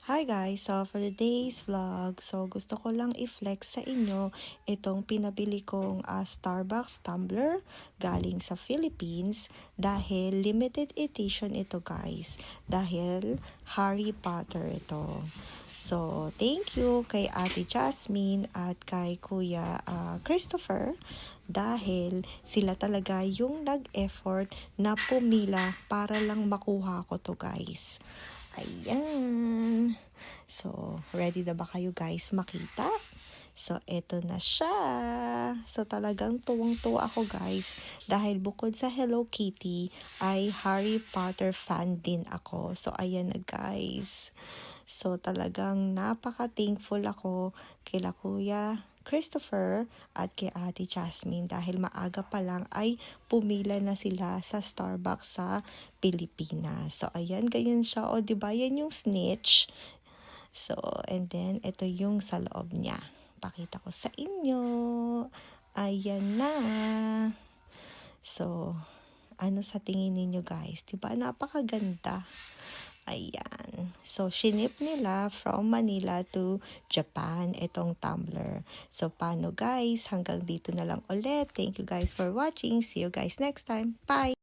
Hi guys! So for today's vlog, gusto ko lang i-flex sa inyo itong pinabili kong Starbucks tumbler galing sa Philippines dahil limited edition ito guys. Dahil Harry Potter ito. So thank you kay Ate Jasmine at kay Kuya Christopher dahil sila talaga yung nag-effort na pumila para lang makuha ko to guys. Ayan. So, ready na ba kayo guys makita? So, eto na siya. So, talagang tuwang-tuwa ako guys. Dahil bukod sa Hello Kitty, ay Harry Potter fan din ako. So, ayan na guys. So, talagang napaka-thankful ako kila Kuya Christopher at kay Ate Jasmine dahil maaga pa lang ay pumila na sila sa Starbucks sa Pilipinas. So, ayan, ganyan siya. O, diba? Yan yung snitch. So, and then, ito yung sa loob niya. Pakita ko sa inyo. Ayan na. So, ano sa tingin ninyo guys? Diba? Napakaganda. Ayan. So, shinip nila from Manila to Japan itong tumbler. So, paano guys? Hanggang dito na lang ulit. Thank you guys for watching. See you guys next time. Bye!